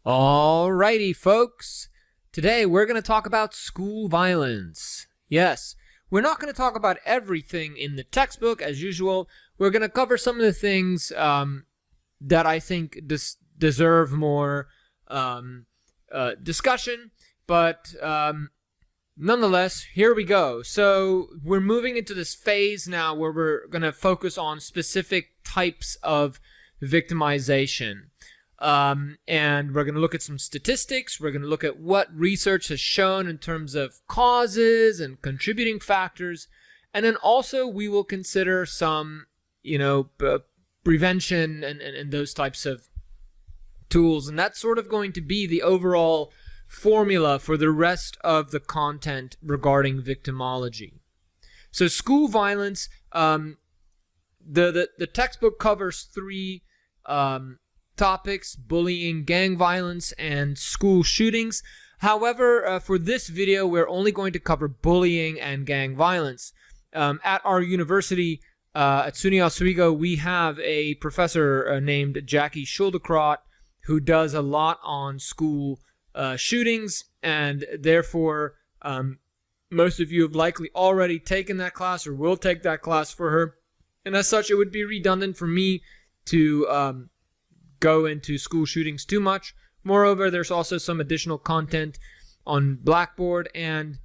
Alrighty, folks. Today we're going to talk about school violence. Yes, we're not going to talk about everything in the textbook as usual. We're going to cover some of the things that I think deserve more discussion, but nonetheless, here we go. So we're moving into this phase now where we're going to focus on specific types of victimization. And we're going to look at some statistics. We're going to look at what research has shown in terms of causes and contributing factors. And then also we will consider some, prevention and those types of tools. And that's sort of going to be the overall formula for the rest of the content regarding victimology. So school violence, the textbook covers three topics: bullying, gang violence, and school shootings. However, for this video, we're only going to cover bullying and gang violence. At our university, at SUNY Oswego, we have a professor named Jackie Schuldecrot who does a lot on school shootings, and therefore most of you have likely already taken that class or will take that class for her. And as such, it would be redundant for me to go into school shootings too much. Moreover, there's also some additional content on Blackboard and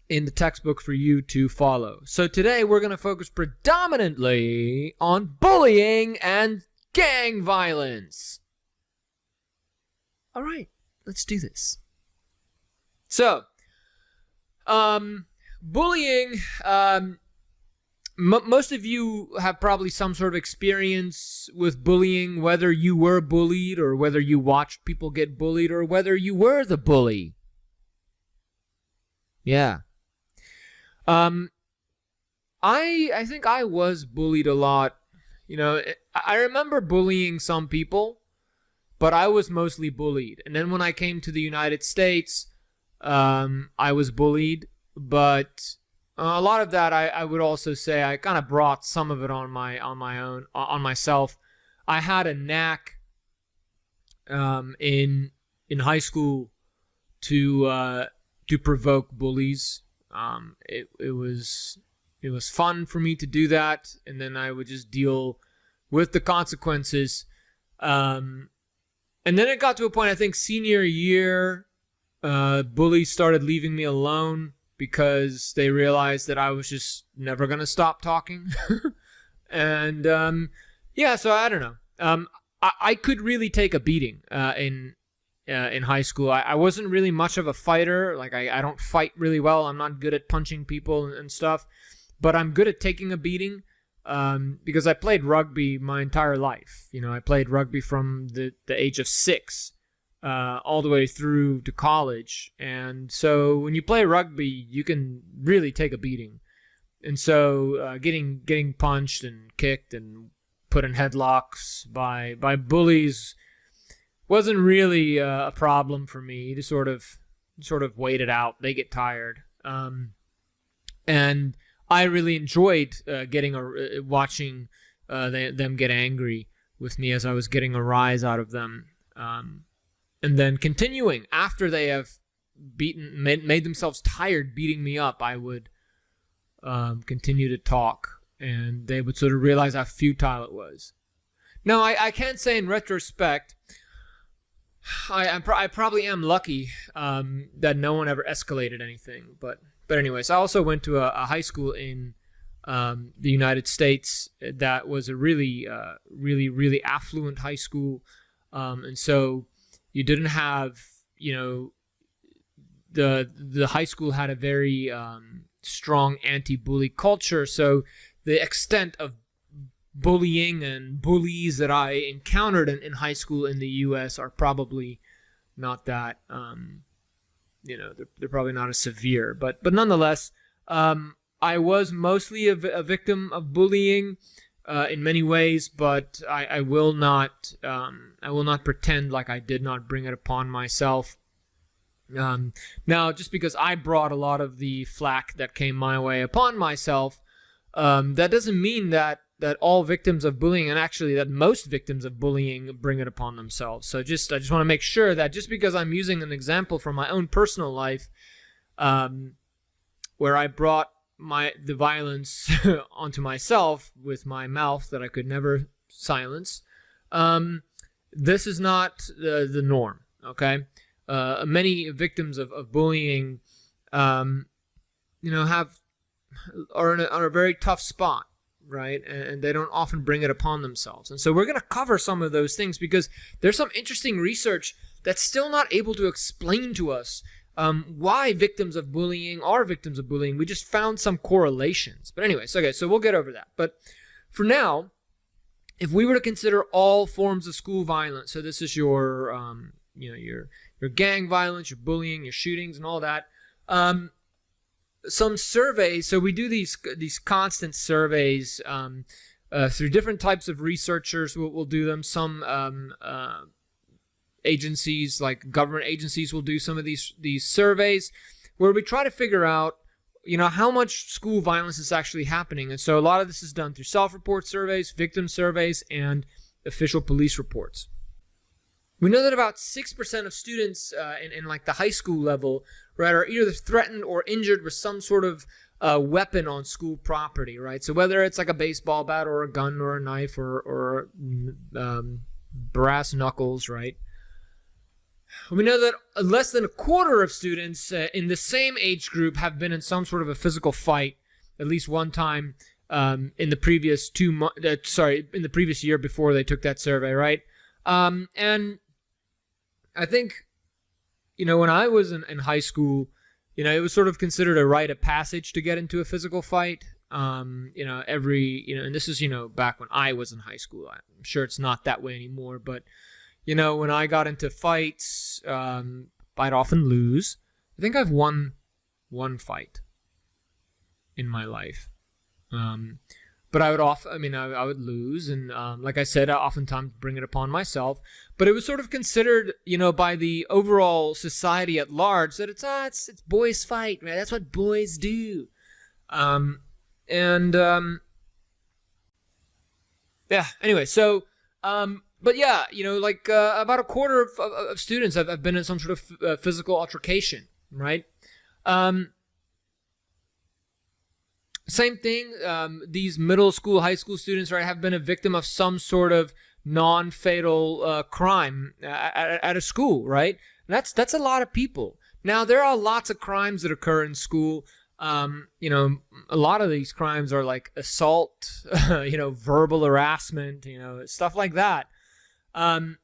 in the textbook for you to follow. So today we're going to focus predominantly on bullying and gang violence. All right, let's do this. So, bullying, most of you have probably some sort of experience with bullying, whether you were bullied or whether you watched people get bullied or whether you were the bully. Yeah. I think I was bullied a lot. I remember bullying some people, but I was mostly bullied. And then when I came to the United States, I was bullied, but a lot of that, I would also say, I kind of brought some of it on myself. I had a knack in high school to provoke bullies. It was fun for me to do that, and then I would just deal with the consequences. And then it got to a point, I think senior year, bullies started leaving me alone, because they realized that I was just never going to stop talking. And, so I don't know. I could really take a beating in high school. I wasn't really much of a fighter. Like, I don't fight really well. I'm not good at punching people and stuff. But I'm good at taking a beating because I played rugby my entire life. I played rugby from the age of 6. All the way through to college. And so when you play rugby, you can really take a beating. And so getting punched and kicked and put in headlocks by bullies wasn't really a problem for me. You just sort of wait it out. They get tired. And I really enjoyed watching them get angry with me as I was getting a rise out of them. And then continuing, after they have made themselves tired beating me up, I would continue to talk, and they would sort of realize how futile it was. Now, I can't say in retrospect, I probably am lucky that no one ever escalated anything. But anyways, I also went to a high school in the United States that was a really affluent high school, and so you didn't have, the high school had a very strong anti-bully culture. So the extent of bullying and bullies that I encountered in high school in the U.S. are probably not that, they're probably not as severe. But nonetheless, I was mostly a victim of bullying in many ways, but I will not pretend like I did not bring it upon myself. Now, just because I brought a lot of the flack that came my way upon myself, that doesn't mean that all victims of bullying, and actually that most victims of bullying, bring it upon themselves. So I just want to make sure that just because I'm using an example from my own personal life, where I brought the violence onto myself with my mouth that I could never silence, this is not the norm. Okay, many victims of bullying, are in a very tough spot, right? And they don't often bring it upon themselves. And so we're going to cover some of those things because there's some interesting research that's still not able to explain to us why victims of bullying are victims of bullying. We just found some correlations. But anyways, okay, so we'll get over that. But for now, if we were to consider all forms of school violence, so this is your gang violence, your bullying, your shootings, and all that. Some surveys, so we do these constant surveys through different types of researchers. We'll do them. Some agencies, like government agencies, will do some of these surveys where we try to figure out, how much school violence is actually happening. And so a lot of this is done through self-report surveys, victim surveys, and official police reports. We know that about 6% of students in like the high school level, right, are either threatened or injured with some sort of weapon on school property, right? So whether it's like a baseball bat or a gun or a knife or brass knuckles, right? We know that less than a quarter of students in the same age group have been in some sort of a physical fight at least one time in the previous in the previous year before they took that survey, right? And I think, when I was in high school, it was sort of considered a rite of passage to get into a physical fight. And this is, back when I was in high school. I'm sure it's not that way anymore, but, when I got into fights, I'd often lose. I think I've won one fight in my life. But I would I would lose, and like I said, I oftentimes bring it upon myself. But it was sort of considered, by the overall society at large, that it's boys fight, man. That's what boys do. Yeah. Anyway, so, but yeah, about a quarter of students have been in some sort of physical altercation, right? Same thing, these middle school, high school students, right, have been a victim of some sort of non-fatal crime at a school, right? And that's a lot of people. Now, there are lots of crimes that occur in school. A lot of these crimes are like assault, verbal harassment, stuff like that. And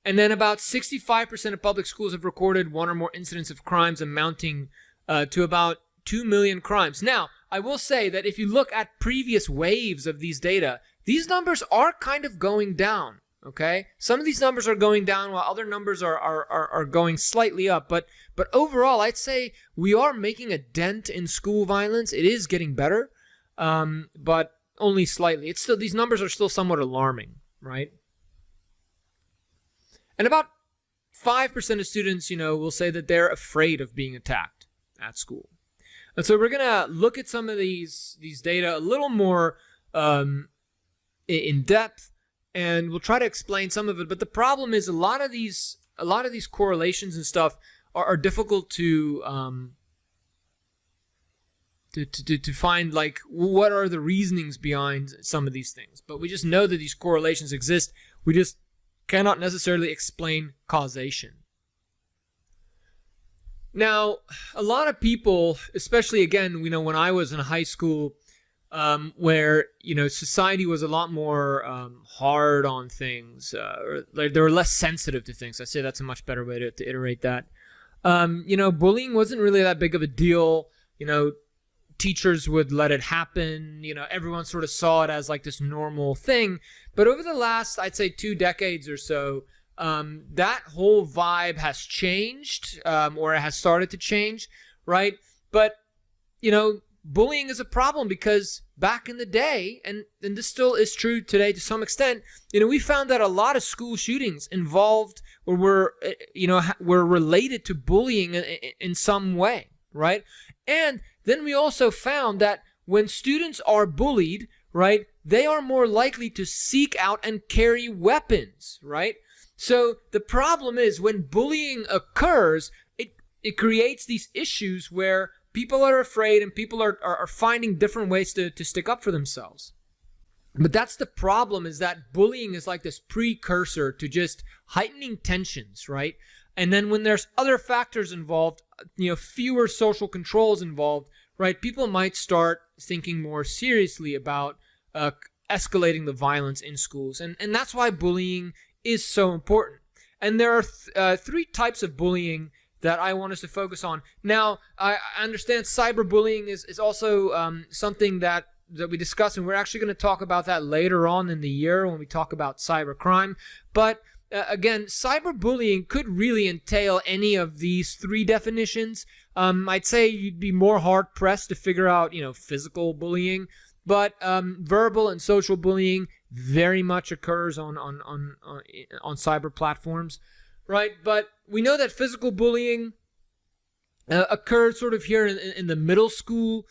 then about 65% of public schools have recorded one or more incidents of crimes amounting to about 2 million crimes. Now, I will say that if you look at previous waves of these data, these numbers are kind of going down, okay? Some of these numbers are going down while other numbers are going slightly up. But overall, I'd say we are making a dent in school violence. It is getting better, but only slightly. These numbers are still somewhat alarming, right? And about 5% of students, will say that they're afraid of being attacked at school. And so we're going to look at some of these data a little more in depth, and we'll try to explain some of it. But the problem is a lot of these correlations and stuff are difficult to find, like, what are the reasonings behind some of these things. But we just know that these correlations exist. We just cannot necessarily explain causation. Now, a lot of people, especially, again, when I was in high school, where, society was a lot more hard on things, or they were less sensitive to things. I say that's a much better way to iterate that. Bullying wasn't really that big of a deal. Teachers would let it happen. Everyone sort of saw it as like this normal thing. But over the last, I'd say, 2 decades or so, that whole vibe has changed, or it has started to change, right? But, bullying is a problem because back in the day, and this still is true today to some extent, we found that a lot of school shootings involved or were related to bullying in some way, right? And then we also found that when students are bullied, right, they are more likely to seek out and carry weapons, right? So the problem is when bullying occurs, it creates these issues where people are afraid and people are finding different ways to stick up for themselves. But that's the problem, is that bullying is like this precursor to just heightening tensions, right? And then when there's other factors involved, fewer social controls involved, right? People might start thinking more seriously about escalating the violence in schools. And that's why bullying is so important. And there are three types of bullying that I want us to focus on. Now, I understand cyberbullying is also something that we discuss, and we're actually going to talk about that later on in the year when we talk about cybercrime. But again, cyberbullying could really entail any of these three definitions. I'd say you'd be more hard-pressed to figure out, physical bullying, but verbal and social bullying very much occurs on cyber platforms, right? But we know that physical bullying occurs sort of here in the middle school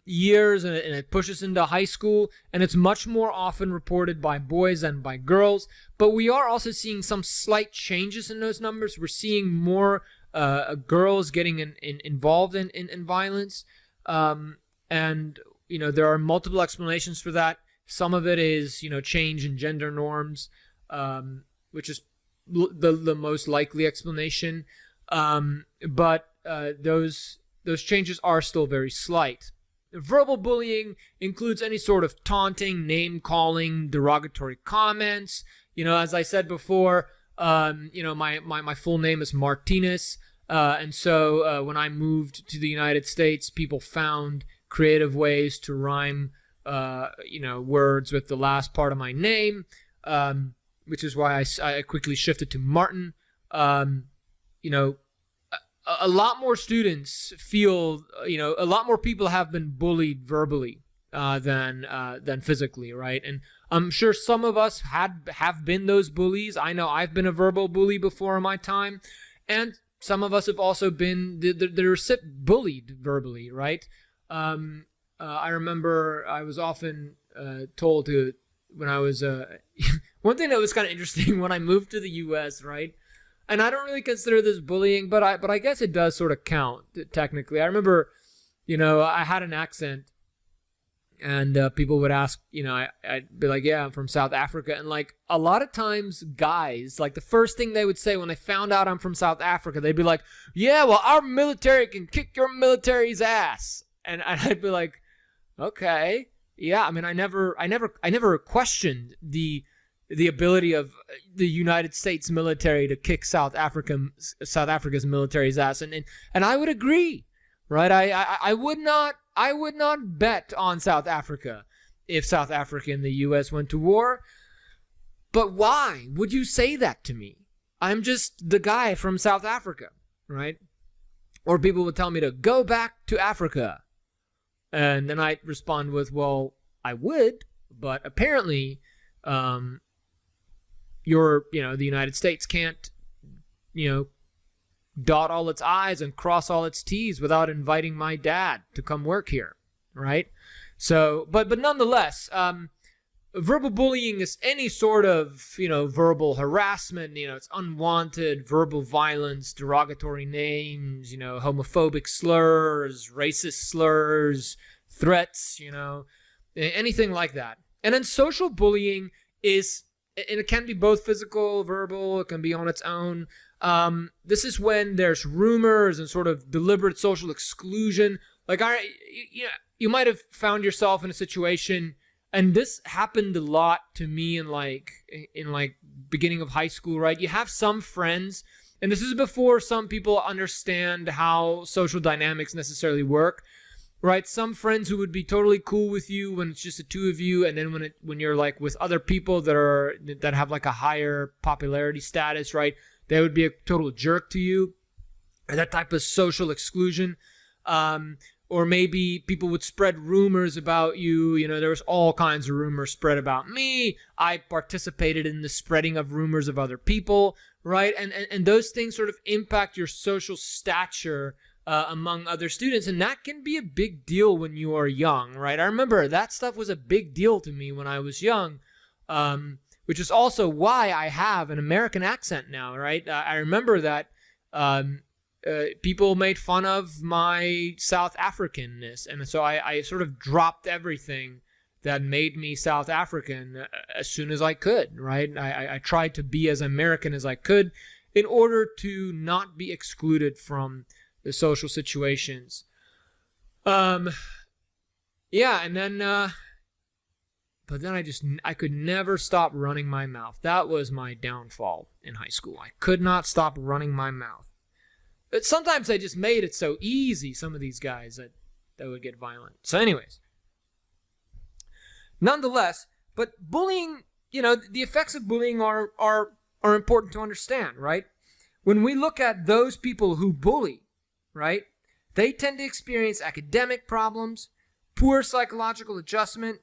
years, and it pushes into high school, and it's much more often reported by boys than by girls. But we are also seeing some slight changes in those numbers. We're seeing more girls getting involved in violence, and there are multiple explanations for that. Some of it is change in gender norms, which is the most likely explanation, but those changes are still very slight. Verbal bullying includes any sort of taunting, name-calling, derogatory comments. As I said before, my full name is Martinez, and so when I moved to the United States, people found creative ways to rhyme, words with the last part of my name, which is why I quickly shifted to Martin. A lot more students feel, a lot more people have been bullied verbally than physically, right? And I'm sure some of us have been those bullies. I know I've been a verbal bully before in my time, and some of us have also been the bullied verbally, right? I remember I was often told to, when I was one thing that was kind of interesting when I moved to the U.S., right? And I don't really consider this bullying, but I guess it does sort of count technically. I remember, I had an accent, and people would ask, I'd be like, yeah, I'm from South Africa, and like a lot of times guys, like the first thing they would say when they found out I'm from South Africa, they'd be like, yeah, well, our military can kick your military's ass, and I'd be like, okay, yeah. I mean, I never questioned the ability of the United States military to kick South Africa's military's ass, and I would agree, right? I would not bet on South Africa if South Africa and the U.S. went to war. But why would you say that to me? I'm just the guy from South Africa, right? Or people would tell me to go back to Africa, and then I'd respond with, well, I would, but apparently, the United States can't, dot all its I's and cross all its T's without inviting my dad to come work here, right? So, but nonetheless, verbal bullying is any sort of, verbal harassment, it's unwanted verbal violence, derogatory names, homophobic slurs, racist slurs, threats, anything like that. And then social bullying is, and it can be both physical, verbal, it can be on its own. This is when there's rumors and sort of deliberate social exclusion. Like, you might have found yourself in a situation, and this happened a lot to me in beginning of high school, right? You have some friends, and this is before some people understand how social dynamics necessarily work, right? Some friends who would be totally cool with you when it's just the two of you, and then when you're like with other people that have like a higher popularity status, right? They would be a total jerk to you, and that type of social exclusion. Or maybe people would spread rumors about you. There was all kinds of rumors spread about me. I participated in the spreading of rumors of other people, right? And those things sort of impact your social stature among other students, and that can be a big deal when you are young, right? I remember that stuff was a big deal to me when I was young, which is also why I have an American accent now, right? I remember that people made fun of my South Africanness, and so I sort of dropped everything that made me South African as soon as I could, right? I tried to be as American as I could in order to not be excluded from the social situations. Yeah, and then, but then I could never stop running my mouth. That was my downfall in high school. I could not stop running my mouth. But sometimes they just made it so easy, some of these guys, that would get violent. So anyways, nonetheless, but bullying, the effects of bullying are important to understand, right? When we look at those people who bully, right, they tend to experience academic problems, poor psychological adjustment,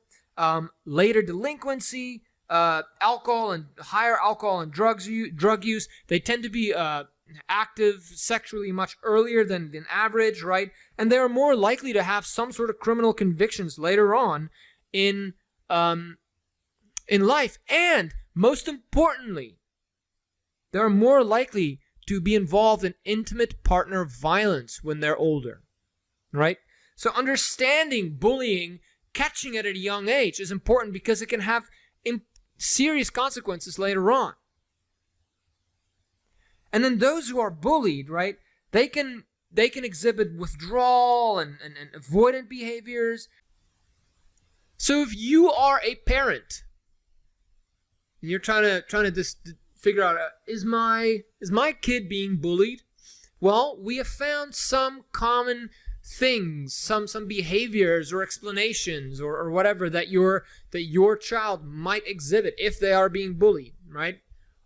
later delinquency, higher alcohol and drug use. They tend to be active sexually much earlier than average, right? And they're more likely to have some sort of criminal convictions later on in life. And most importantly, they're more likely to be involved in intimate partner violence when they're older, right? So understanding bullying, catching it at a young age is important because it can have serious consequences later on. And then those who are bullied, right, they can exhibit withdrawal and avoidant behaviors. So if you are a parent, and you're trying to just figure out, is my kid being bullied? Well, we have found some common things, some behaviors or explanations or whatever that your child might exhibit if they are being bullied, right?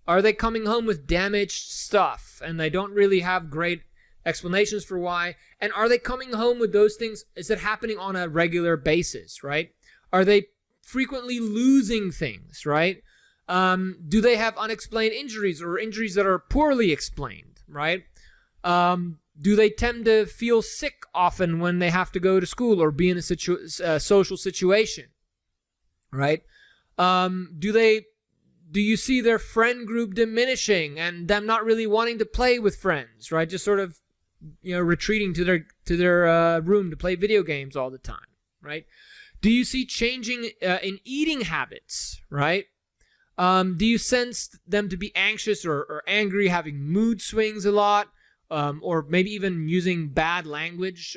Are they coming home with damaged stuff and they don't really have great explanations for why? And are they coming home with those things? Is it happening on a regular basis, right? Are they frequently losing things, right? Do they have unexplained injuries or injuries that are poorly explained, right? Do they tend to feel sick often when they have to go to school or be in a social situation, right? Do you see their friend group diminishing and them not really wanting to play with friends, right? Just sort of, retreating to their room to play video games all the time, right? Do you see changing in eating habits, right? Do you sense them to be anxious or angry, having mood swings a lot, or maybe even using bad language,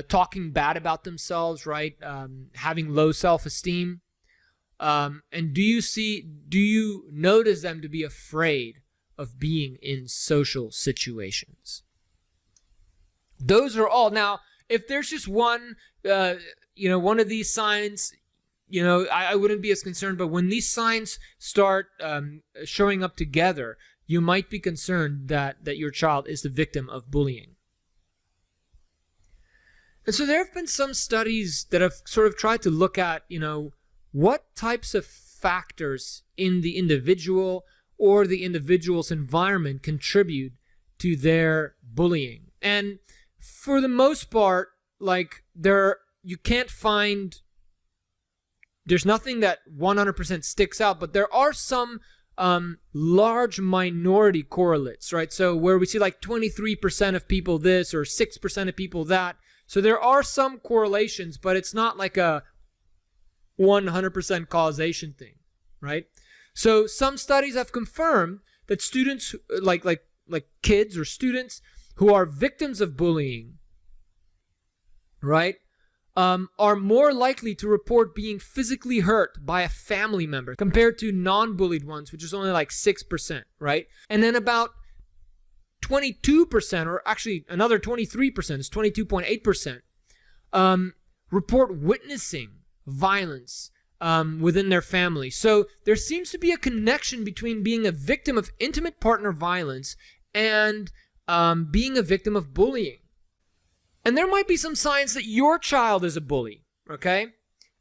talking bad about themselves, right? Having low self-esteem. And do you notice them to be afraid of being in social situations? Those are all. Now, if there's just one of these signs, I wouldn't be as concerned, but when these signs start showing up together, you might be concerned that your child is the victim of bullying. And so there have been some studies that have sort of tried to look at, what types of factors in the individual or the individual's environment contribute to their bullying. And for the most part, there's nothing that 100% sticks out, but there are some large minority correlates, right? So where we see 23% of people this or 6% of people that. So there are some correlations, but it's not like a 100% causation thing, right? So some studies have confirmed that students, like kids or students who are victims of bullying, right, are more likely to report being physically hurt by a family member compared to non-bullied ones, which is only 6%, right? And then about 22%, or actually another 23%, is 22.8%, report witnessing violence within their family. So there seems to be a connection between being a victim of intimate partner violence and being a victim of bullying. And there might be some signs that your child is a bully, okay?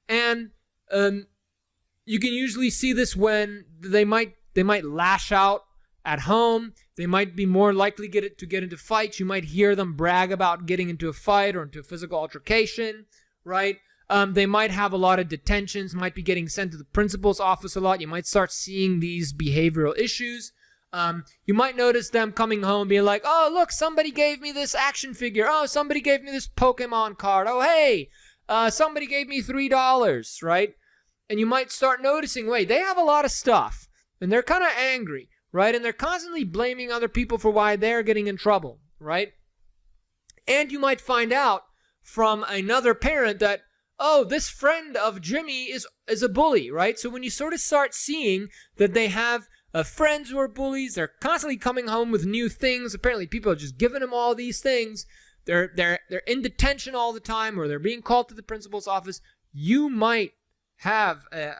And you can usually see this when they might lash out at home. They might be more likely to get into fights. You might hear them brag about getting into a fight or into a physical altercation, right? They might have a lot of detentions, might be getting sent to the principal's office a lot. You might start seeing these behavioral issues. You might notice them coming home being like, oh, look, somebody gave me this action figure. Oh, somebody gave me this Pokemon card. Oh, hey, somebody gave me $3, right? And you might start noticing, wait, they have a lot of stuff, and they're kind of angry, right? And they're constantly blaming other people for why they're getting in trouble, right? And you might find out from another parent that, oh, this friend of Jimmy is a bully, right? So when you sort of start seeing that they have friends who are bullies, they're constantly coming home with new things. Apparently, people are just giving them all these things. They're in detention all the time, or they're being called to the principal's office. You might have a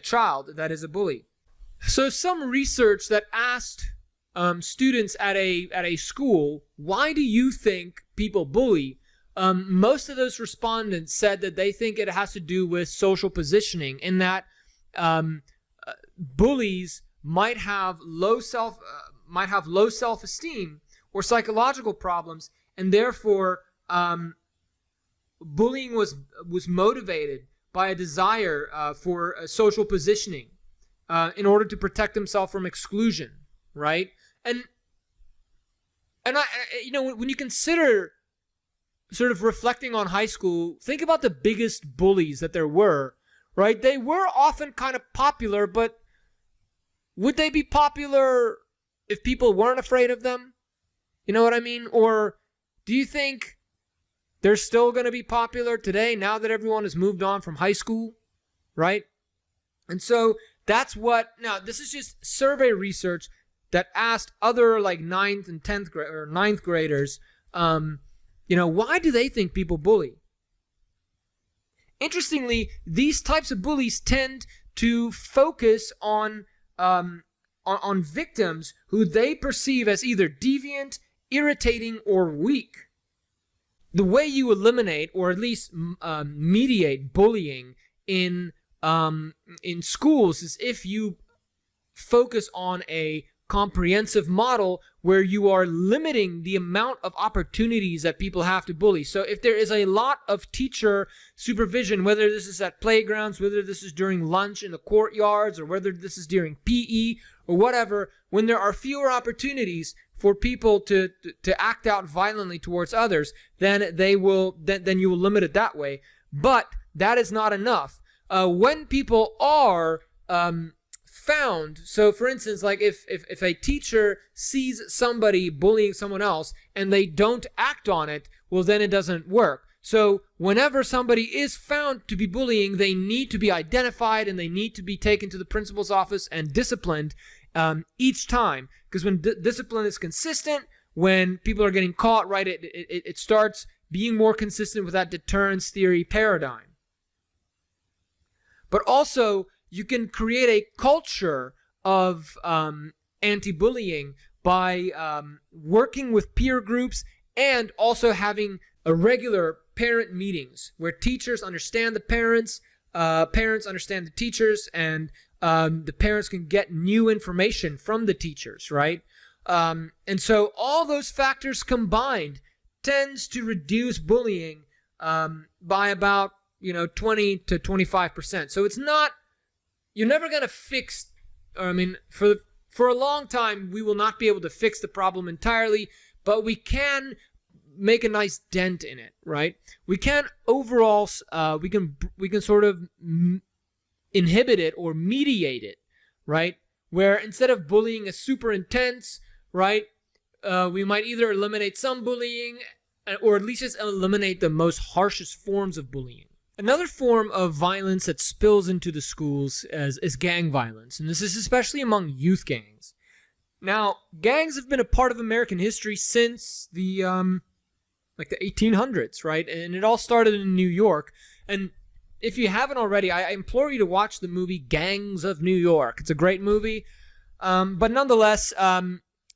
child that is a bully. So some research that asked students at a school, why do you think people bully? Most of those respondents said that they think it has to do with social positioning, in that bullies might have low self-esteem or psychological problems, and therefore bullying was motivated by a desire for social positioning in order to protect themselves from exclusion, right? And I, when you consider sort of reflecting on high school, think about the biggest bullies that there were, right? They were often kind of popular, but would they be popular if people weren't afraid of them? You know what I mean? Or do you think they're still going to be popular today now that everyone has moved on from high school, right? And so that's what, now this is just survey research that asked other like 9th and 10th grade or 9th graders, why do they think people bully? Interestingly, these types of bullies tend to focus on victims who they perceive as either deviant, irritating, or weak. The way you eliminate, or at least mediate bullying in schools, is if you focus on a comprehensive model where you are limiting the amount of opportunities that people have to bully. So if there is a lot of teacher supervision, whether this is at playgrounds, whether this is during lunch in the courtyards, or whether this is during PE or whatever, when there are fewer opportunities for people to act out violently towards others, then you will limit it that way. But that is not enough. When people are found, so for instance, like if a teacher sees somebody bullying someone else and they don't act on it, well, then it doesn't work. So whenever somebody is found to be bullying, they need to be identified and they need to be taken to the principal's office and disciplined each time. Because when discipline is consistent, when people are getting caught, right, it starts being more consistent with that deterrence theory paradigm. But also, you can create a culture of anti-bullying by working with peer groups and also having a regular parent meetings where teachers understand the parents, parents understand the teachers, and the parents can get new information from the teachers, right? And so all those factors combined tends to reduce bullying by about 20 to 25%. So it's not, you're never going to fix, for a long time, we will not be able to fix the problem entirely, but we can make a nice dent in it, right? We can overall, we can sort of inhibit it or mediate it, right? Where instead of bullying is super intense, right, we might either eliminate some bullying or at least just eliminate the most harshest forms of bullying. Another form of violence that spills into the schools is gang violence, and this is especially among youth gangs. Now, gangs have been a part of American history since the 1800s, right? And it all started in New York. And if you haven't already, I implore you to watch the movie Gangs of New York. It's a great movie, but nonetheless,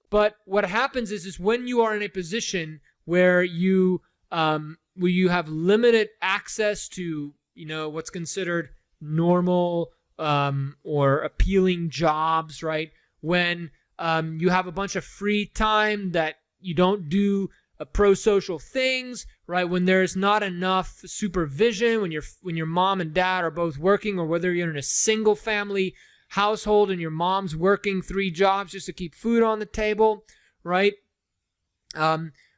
but what happens is when you are in a position where you have limited access to, what's considered normal or appealing jobs, right? When You have a bunch of free time that you don't do pro-social things, right? When there's not enough supervision, when your mom and dad are both working, or whether you're in a single family household and your mom's working 3 jobs just to keep food on the table, right?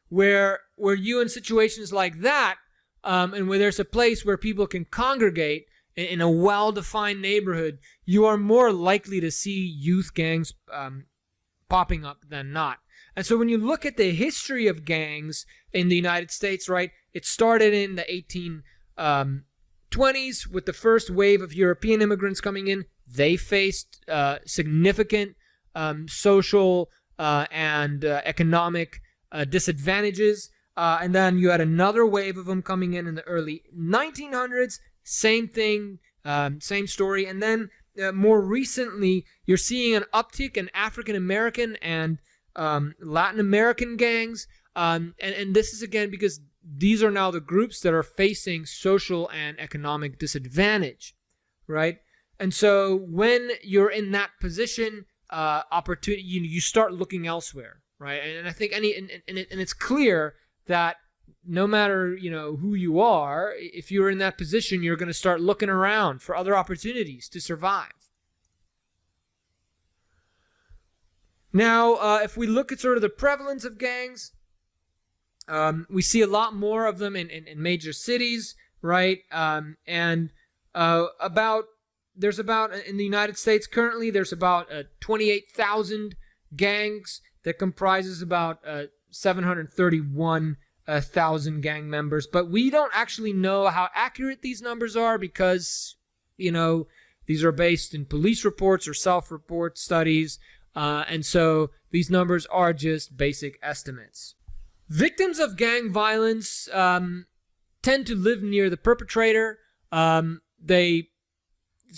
Where you in situations like that, and where there's a place where people can congregate in a well-defined neighborhood, you are more likely to see youth gangs popping up than not. And so when you look at the history of gangs in the United States, right, it started in the 1820s with the first wave of European immigrants coming in. They faced significant social and economic disadvantages. And then you had another wave of them coming in the early 1900s. Same thing, same story. And then more recently, you're seeing an uptick in African American and Latin American gangs. And this is again because these are now the groups that are facing social and economic disadvantage, right? And so when you're in that position, opportunity, you start looking elsewhere, right? And I think it's clear that no matter who you are, if you're in that position, you're going to start looking around for other opportunities to survive. Now, if we look at sort of the prevalence of gangs, we see a lot more of them in major cities, right? And there's about in the United States currently there's about 28,000 gangs that comprises about 731,000 gang members, but we don't actually know how accurate these numbers are because these are based in police reports or self-report studies, and so these numbers are just basic estimates. Victims of gang violence tend to live near the perpetrator. They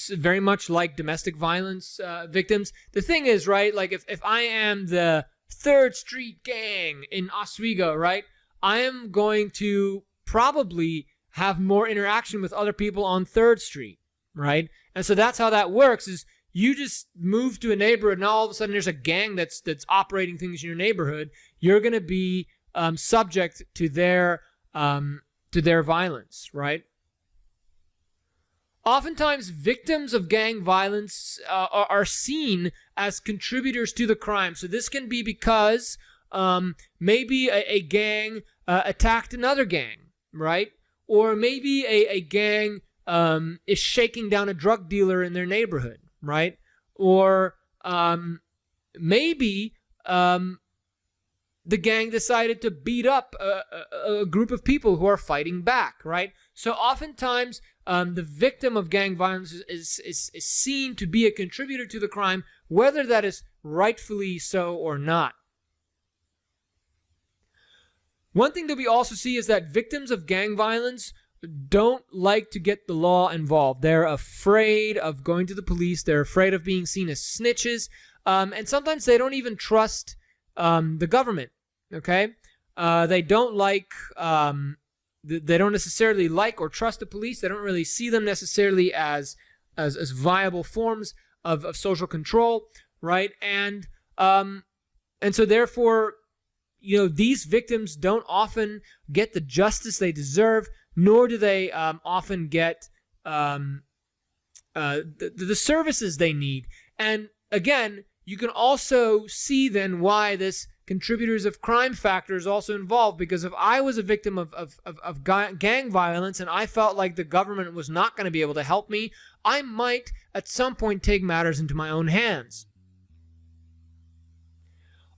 very much like domestic violence victims. The thing is, right, like if I am the 3rd Street gang in Oswego, right, I am going to probably have more interaction with other people on 3rd Street, right? And so that's how that works, is you just move to a neighborhood and all of a sudden there's a gang that's operating things in your neighborhood. You're going to be subject to their violence, right? Oftentimes, victims of gang violence are seen as contributors to the crime. So this can be because maybe a gang attacked another gang, right? Or maybe a gang is shaking down a drug dealer in their neighborhood, right? Or maybe the gang decided to beat up a group of people who are fighting back, right? So oftentimes, the victim of gang violence is seen to be a contributor to the crime, whether that is rightfully so or not. One thing that we also see is that victims of gang violence don't like to get the law involved. They're afraid of going to the police. They're afraid of being seen as snitches. And sometimes they don't even trust the government, okay? They don't like... They don't necessarily like or trust the police. They don't really see them necessarily as viable forms of social control, right? And so therefore, these victims don't often get the justice they deserve, nor do they often get the services they need. And again, you can also see then why this contributors of crime factor is also involved, because if I was a victim of gang violence and I felt like the government was not going to be able to help me, I might at some point take matters into my own hands.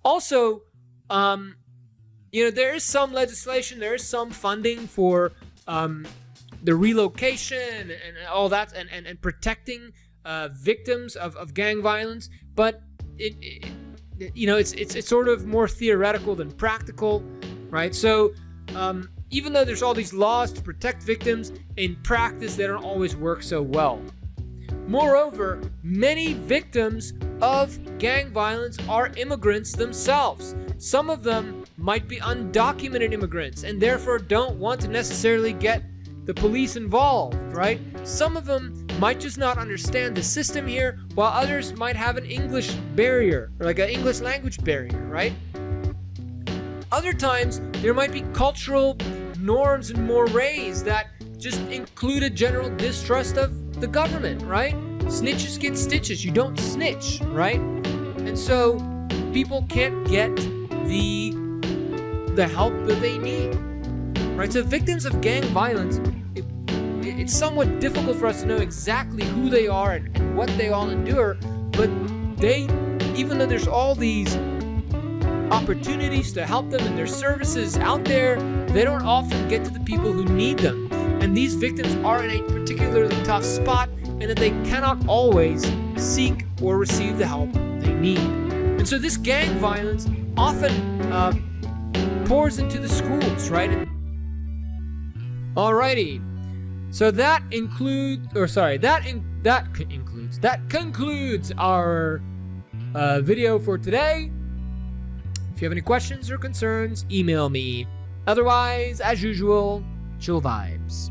Also, there is some legislation, there is some funding for the relocation and all that, and protecting victims of gang violence, but it's sort of more theoretical than practical, right? So even though there's all these laws to protect victims, in practice they don't always work so well. Moreover, many victims of gang violence are immigrants themselves. Some of them might be undocumented immigrants and therefore don't want to necessarily get the police involved, right? Some of them might just not understand the system here, while others might have an English barrier, or like an English language barrier, right? Other times, there might be cultural norms and mores that just include a general distrust of the government, right? Snitches get stitches. You don't snitch, right? And so people can't get the help that they need, right? So victims of gang violence, it's somewhat difficult for us to know exactly who they are and what they all endure, but even though there's all these opportunities to help them and their services out there, they don't often get to the people who need them. And these victims are in a particularly tough spot in that they cannot always seek or receive the help they need. And so this gang violence often pours into the schools, right? Alrighty. So that concludes our video for today. If you have any questions or concerns, email me. Otherwise, as usual, chill vibes.